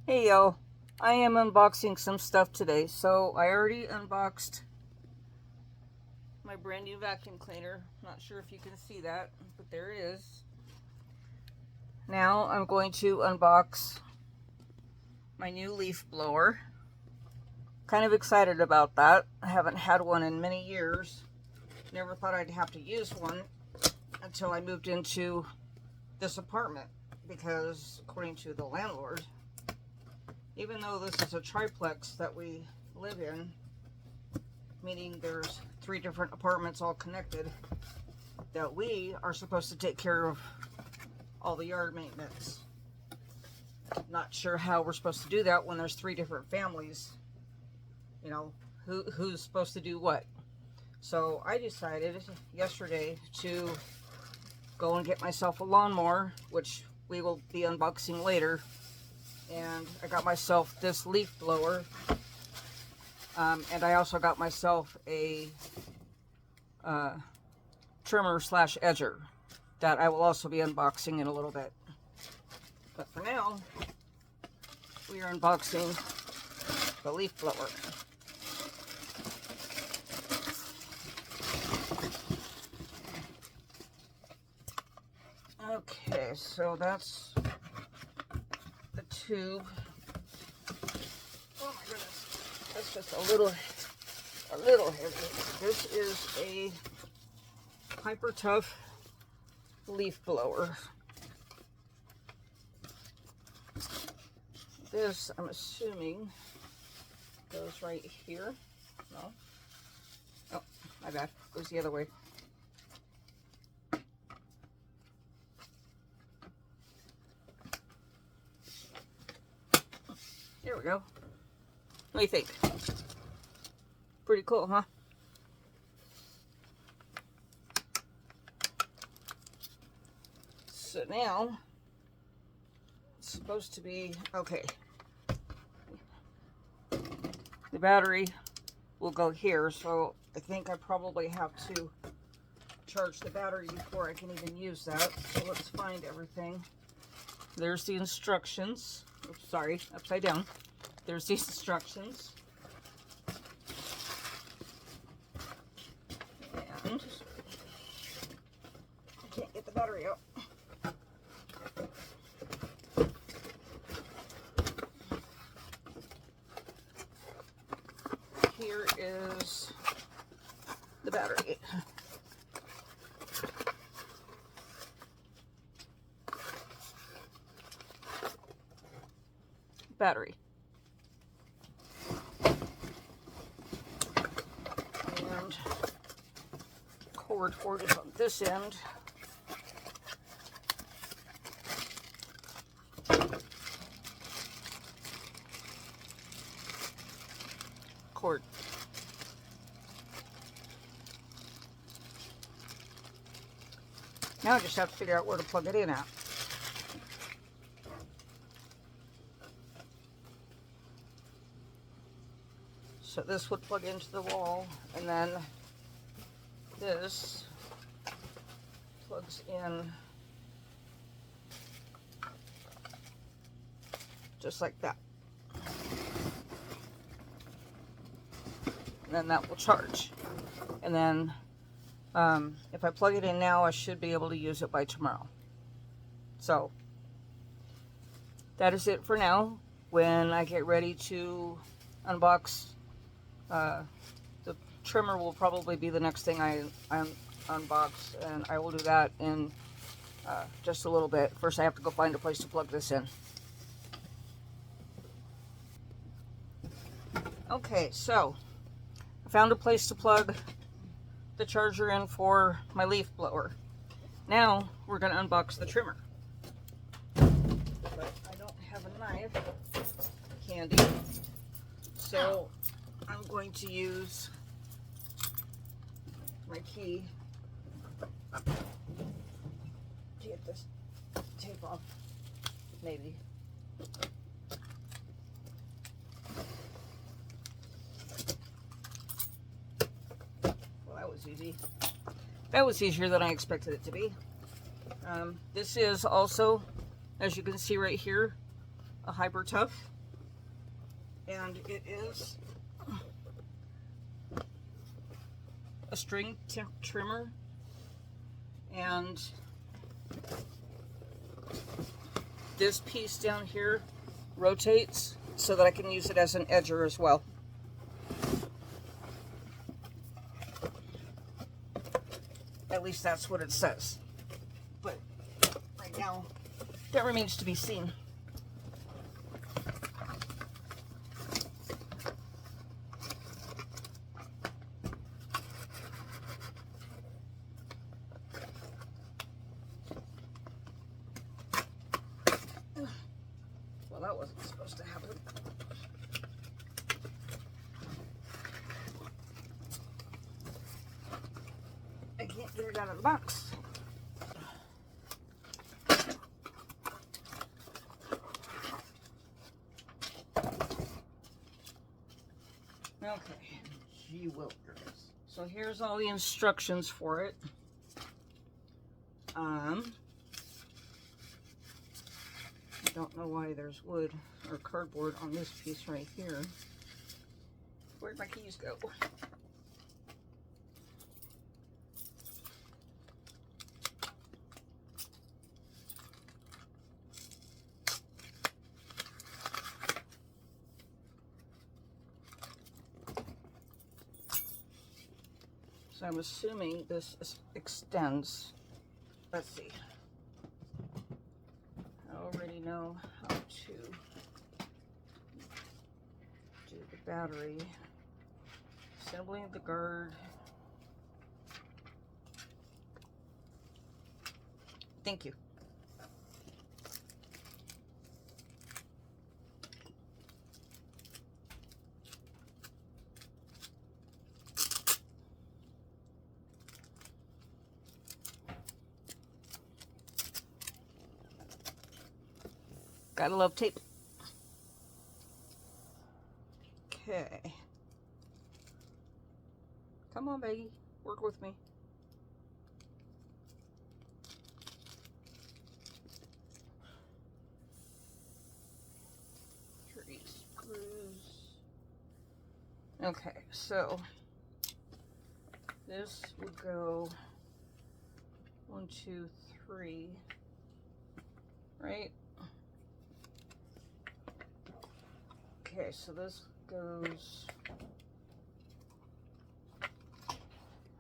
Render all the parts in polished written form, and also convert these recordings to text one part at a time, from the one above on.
Hey yo, I am unboxing some stuff today. So I already unboxed my brand new vacuum cleaner. Not sure if you can see that, but there it is. Now I'm going to unbox my new leaf blower. Kind of excited about that. I haven't had one in many years. Never thought I'd have to use one until I moved into this apartment, because according to the landlord, even though this is a triplex that we live in, meaning there's 3 different apartments all connected, that we are supposed to take care of all the yard maintenance. Not sure how we're supposed to do that when there's 3 different families. You know, who's supposed to do what? So I decided yesterday to go and get myself a lawnmower, which we will be unboxing later. And I got myself this leaf blower. And I also got myself a trimmer slash edger that I will also be unboxing in a little bit. But for now, we are unboxing the leaf blower. Okay, so that's the tube. Oh my goodness, that's just a little heavy. This is a Hyper Tough leaf blower. This, I'm assuming, goes right here. No? Oh, my bad. Goes the other way. There we go. What do you think? Pretty cool, huh? So now, it's supposed to be, okay. The battery will go here, so I think I probably have to charge the battery before I can even use that. So let's find everything. There's the instructions. Oops, sorry, upside down. There's these instructions. And I can't get the battery out. Here is the battery. Battery. And cord is on this end. Cord. Now I just have to figure out where to plug it in at. So this would plug into the wall, and then this plugs in just like that. And then that will charge. And then if I plug it in now, I should be able to use it by tomorrow. So that is it for now. When I get ready to unbox, the trimmer will probably be the next thing I unbox, and I will do that in just a little bit. First, I have to go find a place to plug this in. Okay, so I found a place to plug the charger in for my leaf blower. Now we're going to unbox the trimmer. But I don't have a knife handy, so I'm going to use my key to get this tape off, maybe. Well, that was easy. That was easier than I expected it to be. This is also, as you can see right here, a Hyper Tough. and it is a string trimmer, and this piece down here rotates so that I can use it as an edger as well. At least that's what it says. But right now, that remains to be seen. Well, that wasn't supposed to happen. I can't get it out of the box. Okay, gee willikers. So here's all the instructions for it. I don't know why there's wood or cardboard on this piece right here. Where'd my keys go? So I'm assuming this extends. Let's see. I already know how to do the battery. Assembling the guard. Thank you. Gotta love tape. Okay. Come on, baby. Work with me. 3 screws. Okay, so this would go 1, 2, 3, right? Okay, so this goes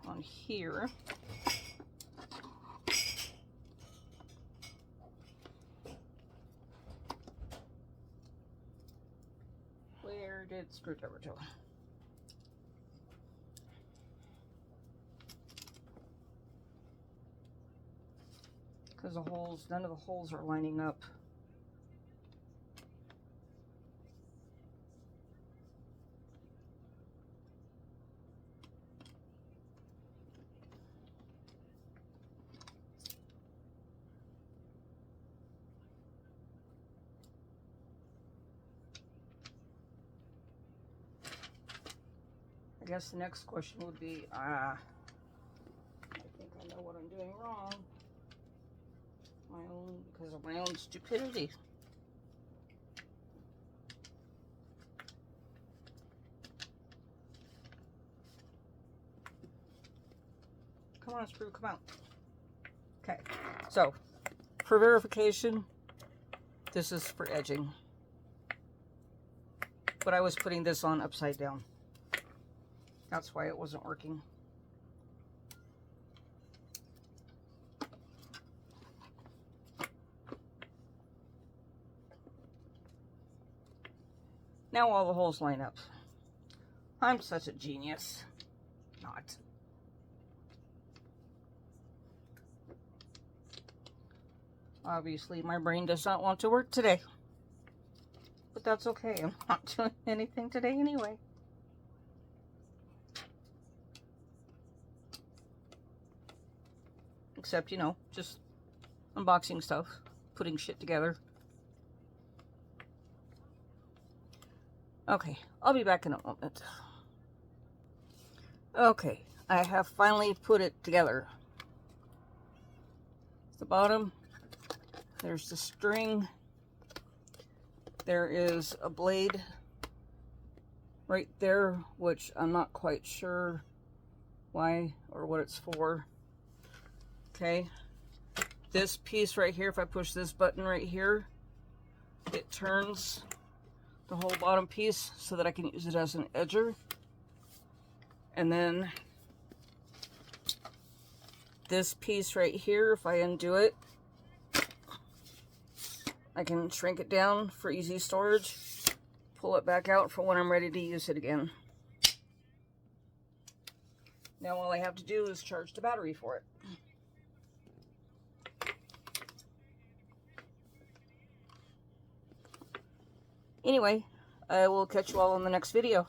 on here. Where did screwdriver go? Because the holes, none of the holes are lining up. I guess the next question would be, I think I know what I'm doing wrong. Because of my own stupidity. Come on, screw, come out. Okay, so for verification, this is for edging. But I was putting this on upside down. That's why it wasn't working. Now all the holes line up. I'm such a genius. Not. Obviously, my brain does not want to work today. But that's okay. I'm not doing anything today anyway. Except, you know, just unboxing stuff, putting shit together. Okay, I'll be back in a moment. Okay, I have finally put it together. The bottom, there's the string. There is a blade right there, which I'm not quite sure why or what it's for. Okay, this piece right here, if I push this button right here, it turns the whole bottom piece so that I can use it as an edger. And then this piece right here, if I undo it, I can shrink it down for easy storage, pull it back out for when I'm ready to use it again. Now all I have to do is charge the battery for it. Anyway, I will catch you all in the next video.